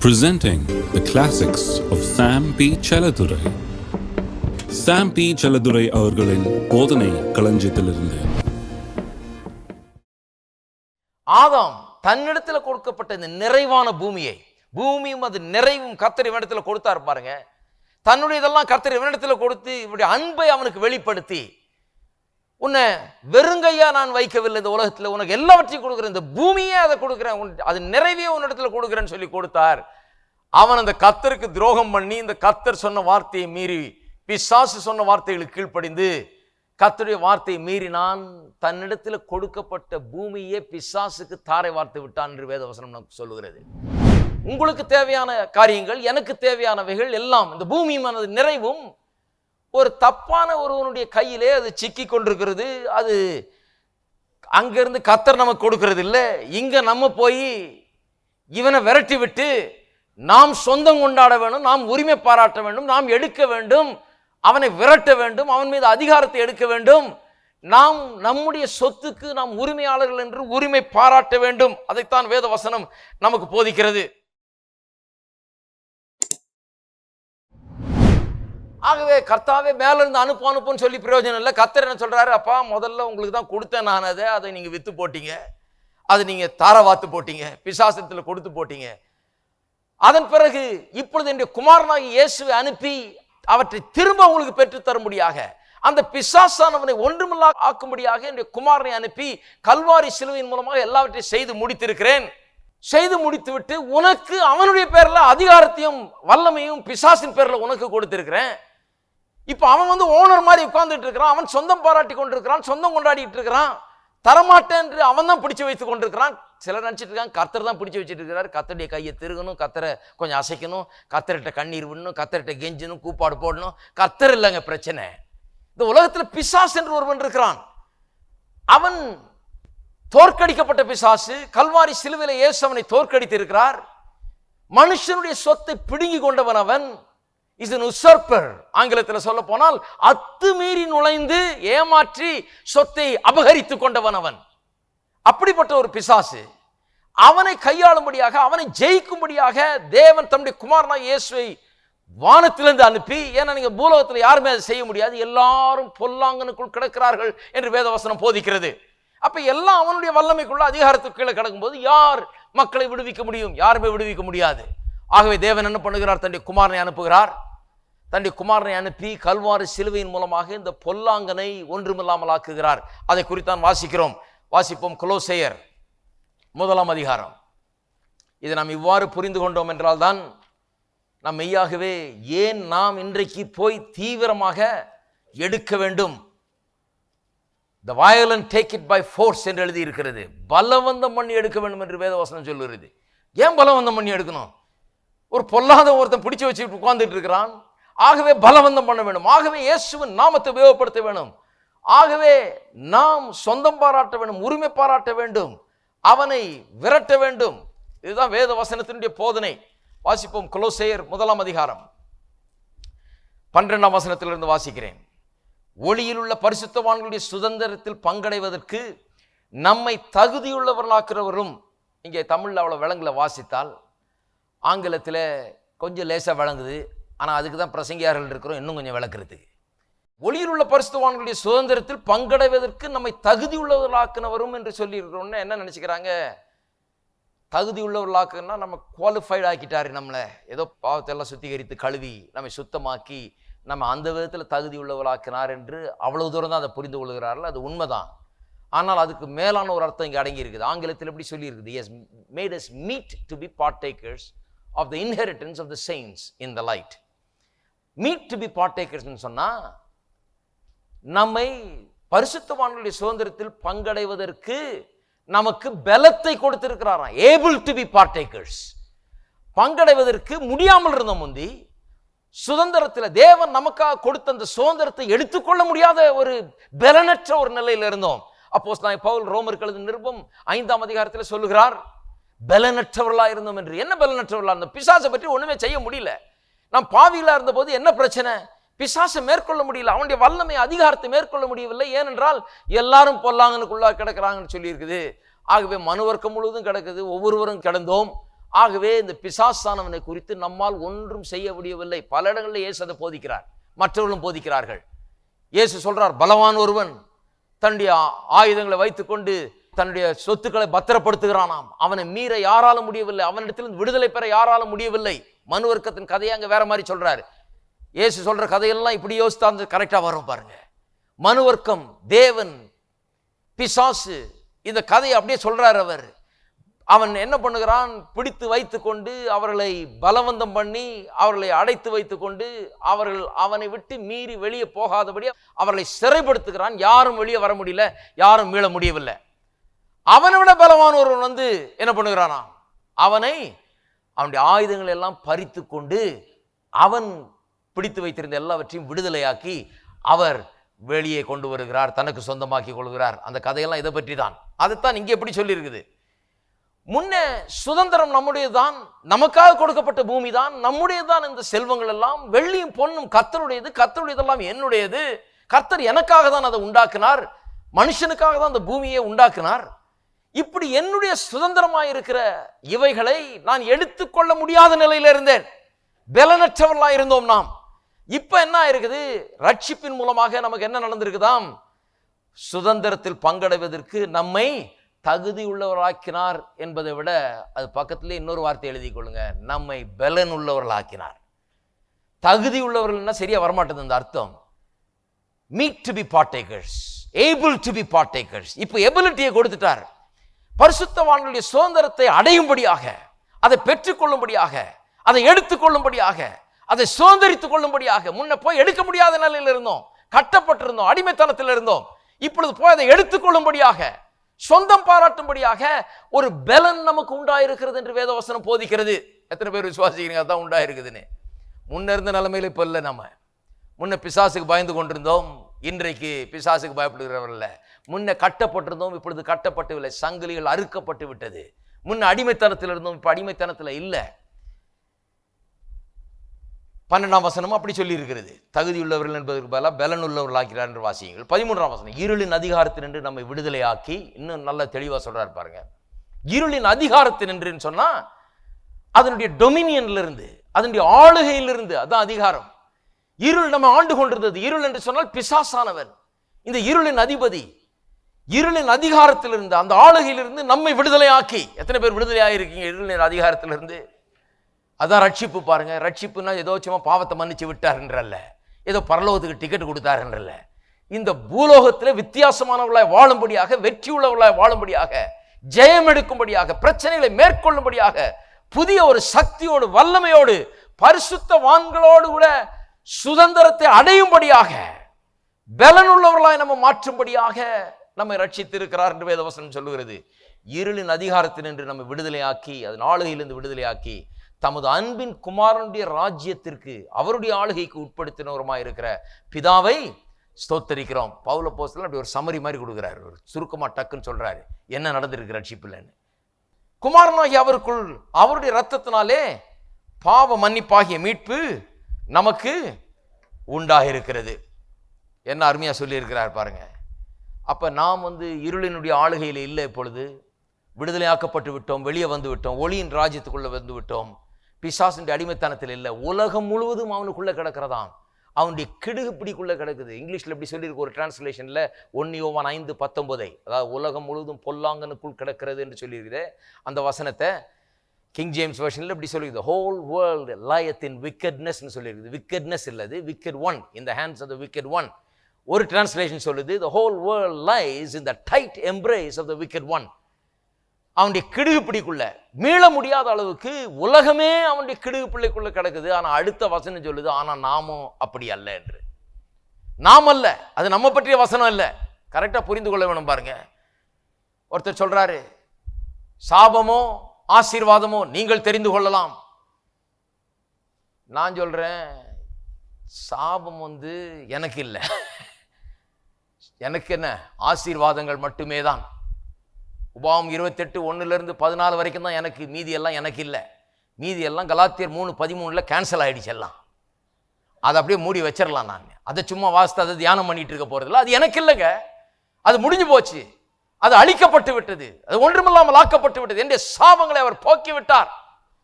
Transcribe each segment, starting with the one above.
Presenting the classics of Sam P. Chaladurai. Sam P. Chaladurai அவர்களின் போதனை களஞ்சியத்திலிருந்து. ஆதாம் தன்னிடத்தில் கொடுக்கப்பட்ட இந்த நிறைவான பூமியும் அது நிறைவும் கர்த்தர் இவனிடத்தில் கொடுத்தாரு பாருங்க. தன்னுடைய இதெல்லாம் கர்த்தர் இவனிடத்தில் கொடுத்து இவருடைய அன்பை அவனுக்கு வெளிப்படுத்தி, உன்னை வெறுங்கையா நான் வைக்கவில்லை, இந்த உலகத்தில் உனக்கு எல்லாவற்றையும் கொடுக்குறேன், இந்த பூமியே அதை கொடுக்குறேன், அது நிறைவே உன்னிடத்தில் கொடுக்குறேன்னு சொல்லி கொடுத்தார். அவன் அந்த கர்த்தருக்கு துரோகம் பண்ணி இந்த கர்த்தர் சொன்ன வார்த்தையை மீறி, பிசாசு சொன்ன வார்த்தைகளுக்கு கீழ்ப்படிந்து கர்த்தருடைய வார்த்தையை மீறினான். தன்னிடத்தில் கொடுக்கப்பட்ட பூமியே பிசாசுக்கு தாரை வார்த்து விட்டான் என்று வேதவசனம் நமக்கு சொல்லுகிறது. உங்களுக்கு தேவையான காரியங்கள், எனக்கு தேவையானவைகள் எல்லாம் இந்த பூமியானது நிறைவும் ஒரு தப்பான ஒருவனுடைய கையிலே அது சிக்கி கொண்டிருக்கிறது. அது அங்கிருந்து கர்த்தர் நமக்கு கொடுக்கிறது இல்லை. இங்க நம்ம போய் இவனை விரட்டி விட்டு நாம் சொந்தம் கொண்டாட வேண்டும், நாம் உரிமை பாராட்ட வேண்டும், நாம் எடுக்க வேண்டும், அவனை விரட்ட வேண்டும், அவன் மீது அதிகாரத்தை எடுக்க வேண்டும், நாம் நம்முடைய சொத்துக்கு நாம் உரிமையாளர்கள் என்று உரிமை பாராட்ட வேண்டும். அதைத்தான் வேத வசனம் நமக்கு போதிக்கிறது. ஆகவே கர்த்தாவே மேல இருந்து அனுப்புன்னு சொல்லி பிரயோஜனம் இல்லை. கர்த்தர் என்ன சொல்றாரு, அப்பா முதல்ல உங்களுக்கு தான் கொடுத்தேன் நான், அதை நீங்க வித்து போட்டீங்க, அதை நீங்க தாரவாத்து போட்டீங்க, பிசாசத்துல கொடுத்து போட்டீங்க. அதன் பிறகு இப்பொழுது என்னுடைய குமாரனாகி இயேசுவை அனுப்பி அவற்றை திரும்ப உங்களுக்கு பெற்று தரும்படியாக, அந்த பிசாசானவனை ஒன்றுமில்லா ஆக்கும்படியாக என்னுடைய குமாரனை அனுப்பி கல்வாரி சிலுவையின் மூலமாக எல்லாவற்றையும் செய்து முடித்திருக்கிறேன். செய்து முடித்து விட்டு உனக்கு அவனுடைய பேர்ல அதிகாரத்தையும் வல்லமையும் பிசாசின் பேர்ல உனக்கு கொடுத்திருக்கிறேன். இப்ப அவன் ஓனர் மாதிரி உட்கார்ந்துட்டு இருக்கிறான், அவன் சொந்தம் பாராட்டி கொண்டிருக்கிறான், சொந்தம் கொண்டாடிட்டு இருக்கிறான், தரமாட்டேன் என்று அவன் தான் பிடிச்சு வைத்துக் கொண்டிருக்கிறான். சிலர் நினைச்சிட்டு இருக்காங்க கர்த்தர் தான் பிடிச்சு வச்சுட்டு இருக்கிறார், கர்த்தருடைய கையை திருகணும், கர்த்தரை கொஞ்சம் அசைக்கணும், கர்த்தர்கிட்ட கண்ணீர் விடணும், கர்த்தர்கிட்ட கெஞ்சணும், கூப்பாடு போடணும். கர்த்தர் இல்லைங்க பிரச்சனை. இந்த உலகத்துல பிசாசு என்று ஒருவன் இருக்கிறான். அவன் தோற்கடிக்கப்பட்ட பிசாசு. கல்வாரி சிலுவையிலே இயேசு அவனை தோற்கடித்து இருக்கிறார். மனுஷனுடைய சொத்தை பிடுங்கி கொண்டவன் அவன். Is an usurper. ஆங்கிலத்தில் சொல்ல போனால் அத்துமீறி நுழைந்து ஏமாற்றி சொத்தை அபகரித்து கொண்டவன் அவன். அப்படிப்பட்ட ஒரு பிசாசு. அவனை கையாளும்படியாக, அவனை ஜெயிக்கும்படியாக தேவன் தம்முடைய குமாரனாகிய இயேசுவை வானத்திலிருந்து அனுப்பி, ஏன்னா நீங்க பூலோகத்தில் யாருமே அதை செய்ய முடியாது, எல்லாரும் பொல்லாங்கனுக்குள் கிடக்கிறார்கள் என்று வேதவசனம் போதிக்கிறது. அப்ப எல்லாம் அவனுடைய வல்லமைக்குள்ள அதிகாரத்துக்கு கீழே கிடக்கும் போது யார் மக்களை விடுவிக்க முடியும்? யாருமே விடுவிக்க முடியாது. ஆகவே தேவன் என்ன பண்ணுகிறார்? தன்னுடைய குமாரனை அனுப்புகிறார். தன்னுடைய குமாரனை அனுப்பி கல்வாரி சிலுவையின் மூலமாக இந்த பொல்லாங்கனை ஒன்றுமில்லாமல் ஆக்குகிறார். அதை குறித்தான் வாசிக்கிறோம். வாசிப்போம். கொலோசையர் 1 அதிகாரம். இதை நாம் இவ்வாறு புரிந்து கொண்டோம் என்றால் தான் நாம் மெய்யாகவே ஏன் நாம் இன்றைக்கு போய் தீவிரமாக எடுக்க வேண்டும். The violent take it by force என்று எழுதி இருக்கிறது. பலவந்தம் பண்ணி எடுக்க வேண்டும் என்று வேதவசனம் சொல்லுகிறது. ஏன் பலவந்தம் பண்ணி எடுக்கணும்? ஒரு பொல்லாத ஒருத்தன் பிடிச்சு வச்சு உட்கார்ந்துட்டு இருக்கிறான். ஆகவே பலவந்தம் பண்ண வேண்டும். ஆகவே இயேசுவின் நாமத்தை உபயோகப்படுத்த வேண்டும். ஆகவே நாம் சொந்தம் பாராட்ட வேண்டும், உரிமை பாராட்ட வேண்டும், அவனை விரட்ட வேண்டும். இதுதான் வேத வசனத்தினுடைய போதனை. வாசிப்போம். கொலோசையர் 1 அதிகாரம் 12 வசனத்திலிருந்து வாசிக்கிறேன். ஒளியில் உள்ள பரிசுத்தவான்களுடைய சுதந்திரத்தில் பங்கடைவதற்கு நம்மை தகுதியுள்ளவர்களாக்குறவரும். இங்கே தமிழில் அவ்வளோ விளங்குல வாசித்தால், ஆங்கிலத்தில் கொஞ்சம் லேசாக விளங்குது. ஆனால் அதுக்கு தான் பிரசங்கியார்கள் இருக்கிறோம் இன்னும் கொஞ்சம் விளக்குறதுக்கு. ஒளியில் உள்ள பரிசுத்தவான்களுடைய சுதந்திரத்தில் பங்கடைவதற்கு நம்மை தகுதியுள்ளவர்களாக்குனவரும் என்று சொல்லி இருக்கிறோம்னா என்ன நினச்சிக்கிறாங்க? தகுதி உள்ளவர்களாக்குன்னா நம்ம குவாலிஃபைடு ஆக்கிட்டாரு, நம்மளை ஏதோ பாவத்தெல்லாம் சுத்திகரித்து கழுவி நம்மை சுத்தமாக்கி நம்ம அந்த விதத்தில் தகுதி உள்ளவர்களாக்கினார் என்று அவ்வளவு தூரம் தான் அதை புரிந்து கொள்கிறார்கள். அது உண்மைதான். ஆனால் அதுக்கு மேலான ஒரு அர்த்தம் இங்கே அடங்கி இருக்குது. ஆங்கிலத்தில் எப்படி சொல்லி இருக்குது? He has made us meet to be partakers of the inheritance of the saints in the light. Meet to be partakers ன்னு சொன்னா நம்மை பரிசுத்தவான்களுடைய சுதந்திரத்தில் பங்கடைவதற்கு நமக்கு பலத்தை கொடுத்திருக்கிறாராம். able to be partakers. பங்கடைவதற்கு முடியாமல் இருந்த முந்தி சுதந்திரத்தில் தேவன் நமக்காக கொடுத்த அந்த சுதந்திரத்தை எடுத்துக்கொள்ள முடியாத ஒரு பலனற்ற ஒரு நிலையில் இருந்தோம். அப்போஸ்தலனாகிய பவுல் ரோமருக்கு எழுதின நிருபம் 5 அதிகாரத்தில் சொல்லுகிறார், பலனற்றவர்களா இருந்தோம் என்று. என்ன பலனற்றவர்களா இருந்தோம்? பிசாசை பற்றி ஒண்ணுமே செய்ய முடியல. நாம் பாவிகளா இருந்த போது என்ன பிரச்சனை? பிசாசை மேற்கொள்ள முடியல, அவனுடைய வல்லமை அதிகாரத்தை மேற்கொள்ள முடியவில்லை. ஏனென்றால் எல்லாரும் பொல்லாங்கனுக்குள்ளா கிடக்கிறாங்கன்னு சொல்லி இருக்குது. ஆகவே மனுவர்க்கம் முழுவதும் கிடக்குது, ஒவ்வொருவரும் கிடந்தோம். ஆகவே இந்த பிசாசானவனை குறித்து நம்மால் ஒன்றும் செய்ய முடியவில்லை. பல இடங்களில் இயேசு அதை போதிக்கிறார், மற்றவர்களும் போதிக்கிறார்கள். இயேசு சொல்றார், பலவான் ஒருவன் தன்னுடைய ஆயுதங்களை வைத்துக்கொண்டு தன்னுடைய சொத்துக்களை பத்திரப்படுத்துகிறானாம். அவனை மீற யாராலும் முடியவில்லை, அவனிடத்திலிருந்து விடுதலை பெற யாராலும் முடியவில்லை. மனு வர்க்கத்தின் கதையை அங்க வேற மாதிரி சொல்றாரு. இயேசு சொல்ற கதையெல்லாம் இப்படி யோசித்தா கரெக்டா வரும் பாருங்க. மனு வர்க்கம், தேவன், பிசாசு, இந்த கதையை அப்படியே சொல்றார் அவர். அவன் என்ன பண்ணுகிறான், பிடித்து வைத்து கொண்டு அவர்களை பலவந்தம் பண்ணி அவர்களை அடைத்து வைத்து கொண்டு அவர்கள் அவனை விட்டு மீறி வெளியே போகாதபடி அவர்களை சிறைப்படுத்துகிறான். யாரும் வெளியே வர முடியல, யாரும் மீள முடியவில்லை. அவனை விட பலவான் ஒருவன் வந்து என்ன பண்ணுகிறானா, அவனுடைய ஆயுதங்களை எல்லாம் பறித்து கொண்டு அவன் பிடித்து வைத்திருந்த எல்லாவற்றையும் விடுதலையாக்கி அவர் வெளியே கொண்டு வருகிறார், தனக்கு சொந்தமாக்கி கொள்கிறார். அந்த கதையெல்லாம் இதை பற்றி தான். அதைத்தான் இங்கே எப்படி சொல்லியிருக்குது. முன்னே சுதந்திரம் நம்முடையதுதான், நமக்காக கொடுக்கப்பட்ட பூமி தான், நம்முடையதுதான். இந்த செல்வங்கள் எல்லாம் வெள்ளியும் பொன்னும் கர்த்தருடையது, கர்த்தருடையதெல்லாம் என்னுடையது. கர்த்தர் எனக்காக தான் அதை உண்டாக்கினார், மனுஷனுக்காக தான் அந்த பூமியை உண்டாக்கினார். இப்படி என்னுடைய சுதந்திரமாய் இருக்கிற இவைகளை நான் எடுத்துக்கொள்ள முடியாத நிலையில இருந்தேன், பலனற்றவர்களாக இருந்தோம் நாம். இப்ப என்ன இருக்குது, ரட்சிப்பின் மூலமாக நமக்கு என்ன நடந்திருக்குதாம், சுதந்திரத்தில் பங்கடைவதற்கு நம்மை தகுதி உள்ளவராக்கினார் என்பதை விட அது பக்கத்திலே இன்னொரு வார்த்தை எழுதி கொள்ளுங்க, நம்மை பலன் உள்ளவர்களாக்கினார். தகுதி உள்ளவர்கள்னா சரியா வரமாட்டது அந்த அர்த்தம். Meet to be partakers, able to be partakers. இப்போ எபிலிட்டியை கொடுத்துட்டார். பரிசுத்தவான்களுடைய சுதந்திரத்தை அடையும்படியாக, அதை பெற்றுக்கொள்ளும்படியாக, அதை எடுத்துக்கொள்ளும்படியாக, அதை சுதந்திரித்துக் கொள்ளும்படியாக. முன்ன போய் எடுக்க முடியாத நிலையில் இருந்தோம், கட்டப்பட்டிருந்தோம், அடிமைத்தனத்தில் இருந்தோம். இப்பொழுது போய் அதை எடுத்துக்கொள்ளும்படியாக, சொந்தம் பாராட்டும்படியாக ஒரு பலன் நமக்கு உண்டாயிருக்கிறது என்று வேதவசனம் போதிக்கிறது. எத்தனை பேர் விசுவாசிக்கிறீங்க அதான் உண்டாயிருக்குதுன்னு? முன்ன இருந்த நிலைமையில இப்ப இல்லை. நம்ம முன்ன பிசாசுக்கு பயந்து கொண்டிருந்தோம், இன்றைக்கு பிசாசுக்கு பயப்படுகிறவர்கள். முன்ன கட்டப்பட்டிருந்தோம், இப்பொழுது கட்டப்பட்டவில்லை, சங்கிலிகள் அறுக்கப்பட்டு விட்டது. முன்ன அடிமைத்தனத்தில் இருந்தோம், இப்ப அடிமைத்தனத்தில் இல்லை. 12ஆம் வசனம் அப்படி சொல்லி இருக்கிறது, தகுதியுள்ளவர்கள் என்பதற்கு பதிலாக பலன் உள்ளவர்கள் ஆக்கிறார் என்று வாசியுங்கள். 13ஆம் வசனம், இருளின் அதிகாரத்தினின்று நம்மை விடுதலை ஆக்கி. இன்னும் நல்ல தெளிவா சொல்றாரு பாருங்க. இருளின் அதிகாரத்தினின்று சொன்னா அதனுடைய டொமினியன்ல இருந்து, அதனுடைய ஆளுகையிலிருந்து, அதான் அதிகாரம். இருள் நம்ம ஆண்டு கொண்டிருந்தது. இருள் என்று சொன்னால் பிசாசானவன், இந்த இருளின் அதிபதி. இருளின் அதிகாரத்திலிருந்து, அந்த ஆளுகையிலிருந்து நம்மை விடுதலை ஆக்கி. எத்தனை பேர் விடுதலை ஆகிருக்கீங்க இருளின் அதிகாரத்திலிருந்து? அதான் ரட்சிப்பு பாருங்க. ரட்சிப்புனா ஏதோ சும்மா பாவத்தை மன்னிச்சு விட்டார்ன்றல்ல, ஏதோ பரலோகத்துக்கு டிக்கெட் கொடுத்தாருன்றல்ல. இந்த பூலோகத்தில் வித்தியாசமானவர்களாய் வாழும்படியாக, வெற்றி உள்ளவர்களாய் வாழும்படியாக, ஜெயம் எடுக்கும்படியாக, பிரச்சனைகளை மேற்கொள்ளும்படியாக, புதிய ஒரு சக்தியோடு வல்லமையோடு பரிசுத்தவான்களோடு கூட சுதந்திரத்தை அடையும்படியாக, பலன் உள்ளவர்களாய் நம்ம மாற்றும்படியாக நம்மை ரட்சித்திருக்கிறார் என்று வேதவசனம் சொல்லுகிறது. இருளின் அதிகாரத்தினின்று நம்ம விடுதலையாக்கி, அதன் ஆளுகையிலிருந்து விடுதலையாக்கி, தமது அன்பின் குமாரனுடைய ராஜ்யத்திற்கு, அவருடைய ஆளுகைக்கு உட்படுத்தினவருமாய் இருக்கிற பிதாவை ஸ்தோத்தரிக்கிறோம். பவுல் அப்போஸ்தலன் அப்படி ஒரு சமரி மாதிரி கொடுக்குறாரு, ஒரு சுருக்கமா டக்குன்னு சொல்றாரு என்ன நடந்திருக்கு ரட்சிப்புலன்னு. குமாரனாகி அவருக்குள் அவருடைய இரத்தத்தினாலே பாவ மன்னிப்பாகிய மீட்பு நமக்கு உண்டாயிருக்கிறது. என்ன அருமையா சொல்லி இருக்கிறார் பாருங்க. அப்ப நாம் இருளினுடைய ஆளுகையில் இல்லை, இப்பொழுது விடுதலையாக்கப்பட்டு விட்டோம், வெளியே வந்து விட்டோம், ஒளியின் ராஜ்யத்துக்குள்ள வந்து விட்டோம். பிசாசுடைய அடிமைத்தனத்தில் இல்லை, உலகம் முழுவதும் அவனுக்குள்ள கிடக்கிறதாம், அவனுடைய கிடுகு பிடிக்குள்ள கிடக்குது. இங்கிலீஷ்ல எப்படி சொல்லியிருக்கு ஒரு டிரான்ஸ்லேஷன்ல, 1 யோவான் 5:19, அதாவது உலகம் முழுவதும் பொல்லாங்கனுக்குள் கிடக்கிறது என்று சொல்லியிருக்குது. அந்த வசனத்தை கிங் ஜேம்ஸ் வெர்ஷன்ல இப்படி சொல்லியிருக்குது, whole world lieth in wickedness சொல்லியிருக்குது. விக்கெட்னஸ் இல்லது, wicked one, in the hands of the wicked one. ஒரு டிரான்ஸ்லேஷன் சொல்லுது, the whole world lies in the tight embrace of the wicked one. அவனுடைய கிடுகு பிடிக்குள்ள, மீள முடியாத அளவுக்கு உலகமே அவனுடைய கிடுகு பிள்ளைக்குள்ள கிடக்குது. ஆனா அடுத்த வசனம் சொல்லுது, ஆனா நாமும் அப்படி அல்ல என்று. நாம் அல்ல, அது நம்ம பற்றிய வசனம் அல்ல. கரெக்டா புரிந்து கொள்ள வேணும் பாருங்க. ஒருத்தர் சொல்றாரு, சாபமோ ஆசீர்வாதமோ நீங்கள் தெரிந்து கொள்ளலாம். நான் சொல்றேன், சாபம் எனக்கு இல்லை, எனக்கு என்ன ஆசீர்வாதங்கள் மட்டுமே தான். உபாகம் 28:1-14 வரைக்கும் தான் எனக்கு, மீதி எல்லாம் எனக்கு இல்லை. மீதி எல்லாம் கலாத்தியர் 3:13 கேன்சல் ஆயிடுச்சு எல்லாம். அதை அப்படியே மூடி வச்சிடலாம். நான் அதை சும்மா வாசித்து அதை தியானம் பண்ணிட்டு இருக்க போறதில்ல. அது எனக்கு இல்லைங்க, அது முடிஞ்சு போச்சு, அது அழிக்கப்பட்டு விட்டது, அது ஒன்றுமில்லாமல் ஆக்கப்பட்டு விட்டது. என்னுடைய சாபங்களை அவர் போக்கி விட்டார்.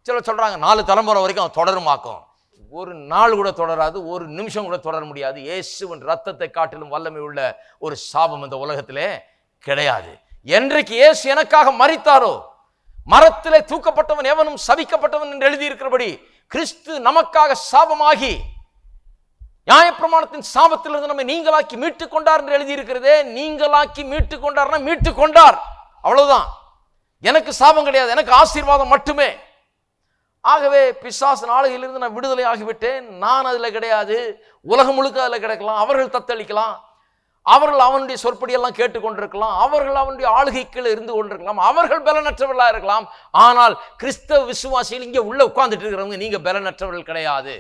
சிலர் சொல்றாங்க 4 தலைமுறை வரைக்கும் அவன் தொடருமாக்கும். ஒரு நாள் கூட தொடராது, ஒரு நிமிஷம் கூட தொடர முடியாது. இயேசுவின் ரத்தத்தை காட்டிலும் வல்லமை உள்ள ஒரு சாபம் இந்த உலகத்திலே கிடையாது. என்றைக்கு இயேசு எனக்காக மரித்தாரோ, மரத்திலே தூக்கப்பட்டவன் எவனும் சபிக்கப்பட்டவன் என்று எழுதியிருக்கிறபடி கிறிஸ்து நமக்காக சாபமாகி நியாயப்பிரமாணத்தின் சாபத்திலிருந்து நம்மை நீங்களாக்கி மீட்டு கொண்டார் என்று எழுதியிருக்கிறதே. நீங்களாக்கி மீட்டு கொண்டார்னா மீட்டு கொண்டார், அவ்வளவுதான். எனக்கு சாபம் கிடையாது, எனக்கு ஆசீர்வாதம் மட்டுமே. ஆகவே பிசாசு நாளையிலிருந்து நான் விடுதலை ஆகிவிட்டேன். நான் அதுல கிடையாது, உலகம் முழுக்க அதுல கிடக்கலாம். அவர்கள் தத்தளிக்கலாம், அவர்கள் அவனுடைய சொற்படியெல்லாம் கேட்டுக்கொண்டிருக்கலாம், அவர்கள் அவனுடைய ஆளுகைக்குள்ள இருந்து கொண்டிருக்கலாம், அவர்கள் பலனற்றவர்களா இருக்கலாம். ஆனால் கிறிஸ்தவ விசுவாசிகள் இங்கே உள்ள உட்கார்ந்துட்டு இருக்கிறவங்க நீங்க பலனற்றவர்கள் கிடையாது.